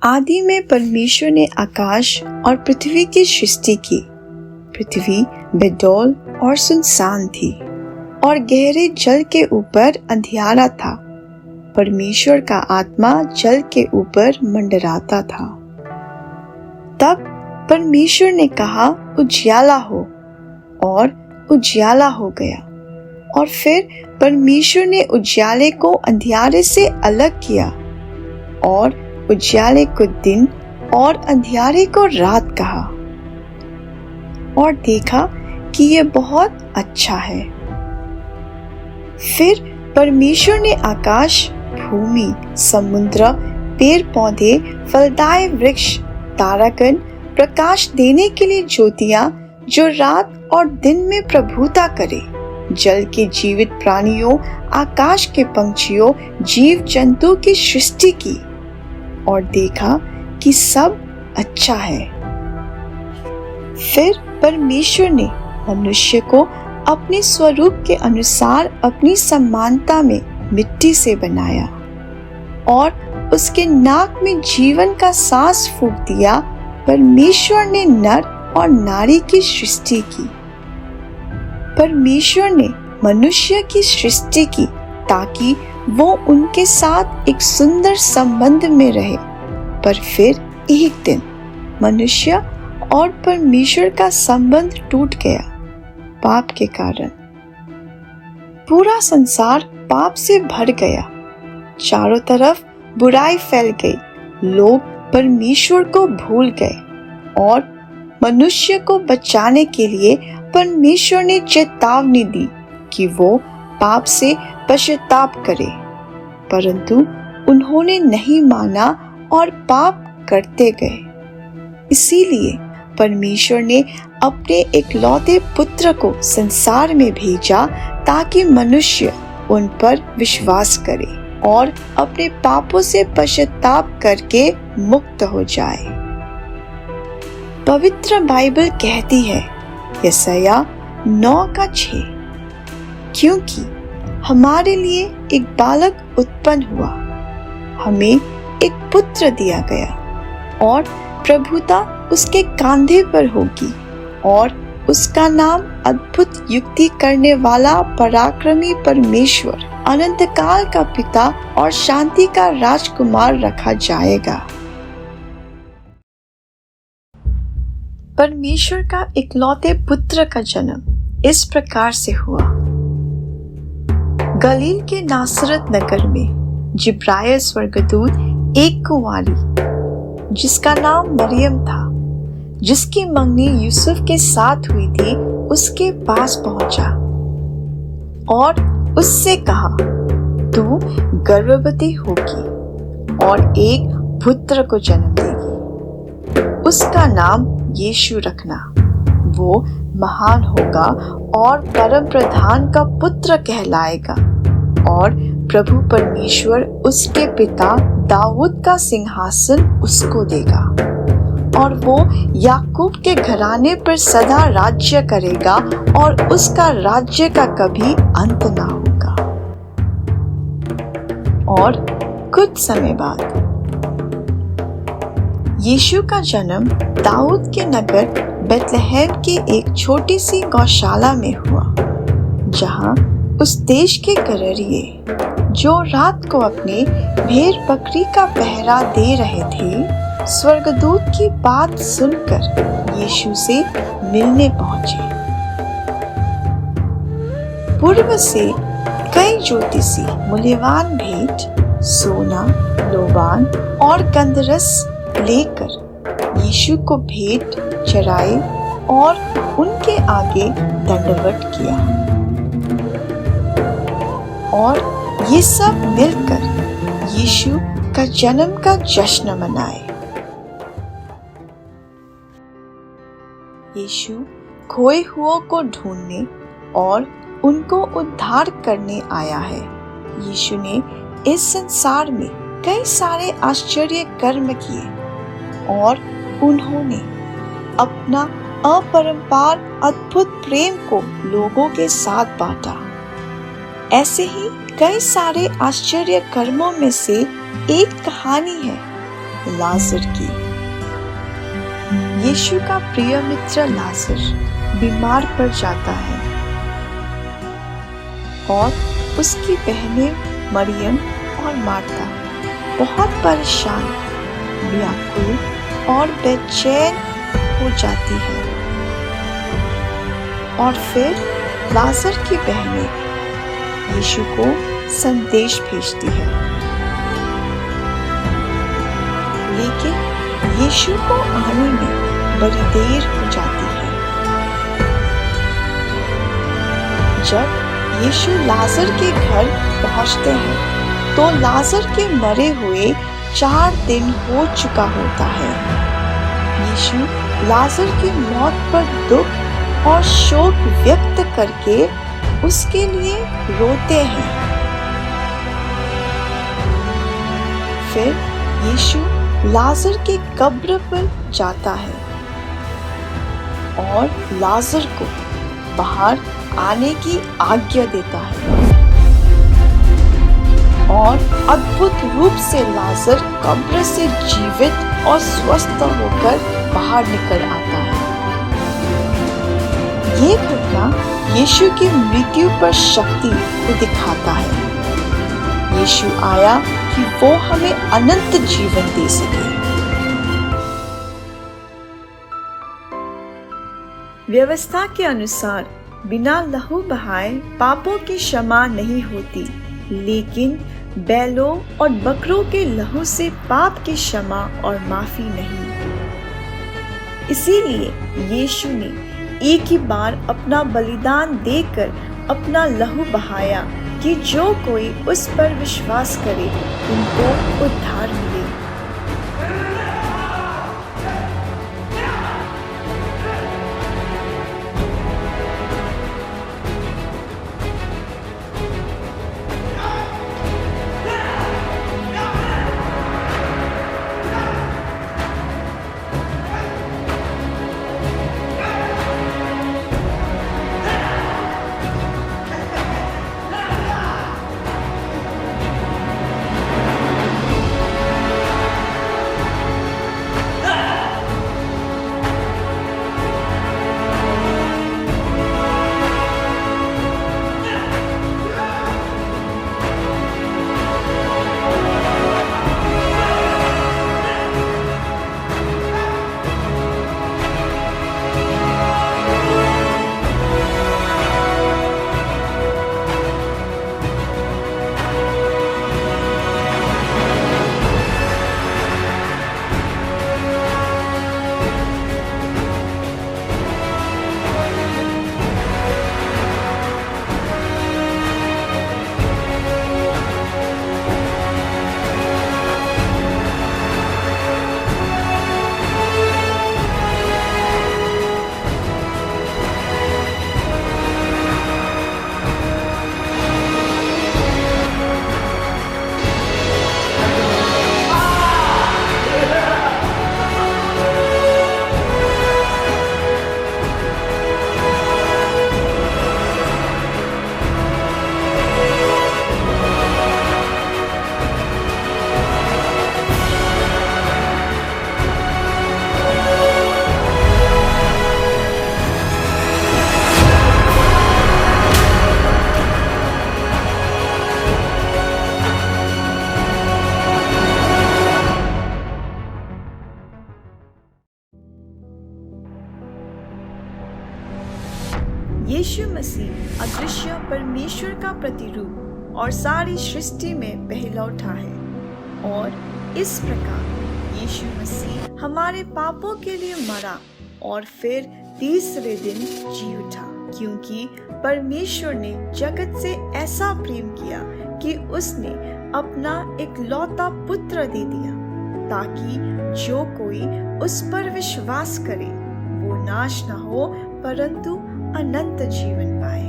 आदि में परमेश्वर ने आकाश और पृथ्वी की सृष्टि की। पृथ्वी बेडौल और सुनसान थी और गहरे जल के ऊपर अंधियारा था। परमेश्वर का आत्मा जल के ऊपर मंडराता था। तब परमेश्वर ने कहा, उजियाला हो, और उजियाला हो गया। और फिर परमेश्वर ने उजियाले को अंधियारे से अलग किया और उजियाले को दिन और अंधियारे को रात कहा। और देखा कि यह बहुत अच्छा है। फिर परमेश्वर ने आकाश, भूमि, समुद्र, पेड़ पौधे, फलदायी वृक्ष, तारागण, प्रकाश देने के लिए ज्योतियां जो रात और दिन में प्रभुता करे, जल के जीवित प्राणियों, आकाश के पंछियों, जीव जंतु की सृष्टि की। और देखा कि सब अच्छा है। फिर परमेश्वर ने मनुष्य को अपने स्वरूप के अनुसार अपनी समानता में मिट्टी से बनाया और उसके नाक में जीवन का सांस फूंक दिया। परमेश्वर ने नर और नारी की सृष्टि की। परमेश्वर ने मनुष्य की सृष्टि की ताकि वो उनके साथ एक सुंदर संबंध में रहे। पर फिर एक दिन मनुष्य और परमेश्वर का संबंध टूट गया पाप के कारण। पूरा संसार पाप से भर गया। चारों तरफ बुराई फैल गई। लोग परमेश्वर को भूल गए और मनुष्य को बचाने के लिए परमेश्वर ने चेतावनी दी कि वो पाप से पश्चाताप करे, परंतु उन्होंने नहीं माना और पाप करते गए। इसीलिए परमेश्वर ने अपने इकलौते पुत्र को संसार में भेजा ताकि मनुष्य उन पर विश्वास करे और अपने पापों से पश्चाताप करके मुक्त हो जाए। पवित्र बाइबल कहती है, यशायाह 9:6, क्योंकि हमारे लिए एक बालक उत्पन्न हुआ, हमें एक पुत्र दिया गया और प्रभुता उसके कांधे पर होगी और उसका नाम अद्भुत युक्ति करने वाला, पराक्रमी परमेश्वर, अनंत काल का पिता और शांति का राजकुमार रखा जाएगा। परमेश्वर का इकलौते पुत्र का जन्म इस प्रकार से हुआ। गलील के नासरत नगर में जिब्राइल स्वर्गदूत एक कुंवारी जिसका नाम मरियम था, जिसकी मंगनी यूसुफ के साथ हुई थी, उसके पास पहुंचा और उससे कहा, तू गर्भवती होगी और एक पुत्र को जन्म देगी। उसका नाम यीशु रखना। वो महान होगा और परम प्रधान का पुत्र कहलाएगा और प्रभु परमेश्वर उसके पिता दाऊद का सिंहासन उसको देगा और वो याकूब के घराने पर सदा राज्य करेगा और उसका राज्य का कभी अंत ना होगा। और कुछ समय बाद यीशु का जन्म दाऊद के नगर बेथलेहम की एक छोटी सी गौशाला में हुआ, जहां उस देश के गरहेरिये जो रात को अपने भेड़ बकरी का पहरा दे रहे थे, स्वर्गदूत की बात सुनकर यीशु से मिलने पहुंचे। पूर्व से कई ज्योतिषी मूल्यवान भेंट, सोना, लोबान और गंधरस लेकर यीशु को भेंट चढ़ाए और उनके आगे दंडवत किया। और ये सब मिलकर यीशु का जन्म का जश्न मनाए। यीशु खोए हुओं को ढूंढने और उनको उद्धार करने आया है। यीशु ने इस संसार में कई सारे आश्चर्य कर्म किए और उन्होंने अपना अपरंपार अद्भुत प्रेम को लोगों के साथ बांटा। ऐसे ही कई सारे आश्चर्य कर्मों में से एक कहानी है लाजर की। यीशु का प्रिय मित्र लाजर बीमार पड़ जाता है और उसकी बहनें मरियम और मार्था बहुत परेशान, व्याकुल और बेचैन हो जाती है। और फिर लाजर की बहनें यीशु को संदेश भेजती है, लेकिन यीशु को आने में बड़ी देर हो जाती है। जब यीशु लाजर के घर पहुंचते हैं तो लाजर के मरे हुए 4 दिन हो चुका होता है। यीशु लाजर की मौत पर दुख और शोक व्यक्त करके उसके लिए रोते हैं। फिर यीशु लाजर के कब्र पर जाता है और लाजर को बाहर आने की आज्ञा देता है और अद्भुत रूप से लाजर कब्र से जीवित और स्वस्थ होकर बाहर निकल आता है। ये घटना यीशु की मृत्यु पर शक्ति को दिखाता है। यीशु आया कि वो हमें अनंत जीवन दे सके। व्यवस्था के अनुसार बिना लहू बहाए पापों की क्षमा नहीं होती, लेकिन बैलों और बकरों के लहू से पाप की क्षमा और माफी नहीं। इसीलिए यीशु ने एक ही बार अपना बलिदान देकर अपना लहू बहाया कि जो कोई उस पर विश्वास करे उनको उद्धार मिले। यीशु मसीह अदृश्य परमेश्वर का प्रतिरूप और सारी सृष्टि में पहलौठा है और इस प्रकार यीशु मसीह हमारे पापों के लिए मरा और फिर तीसरे दिन जी उठा, क्योंकि परमेश्वर ने जगत से ऐसा प्रेम किया कि उसने अपना इकलौता पुत्र दे दिया, ताकि जो कोई उस पर विश्वास करे वो नाश न हो परंतु अनंत जीवन पाए।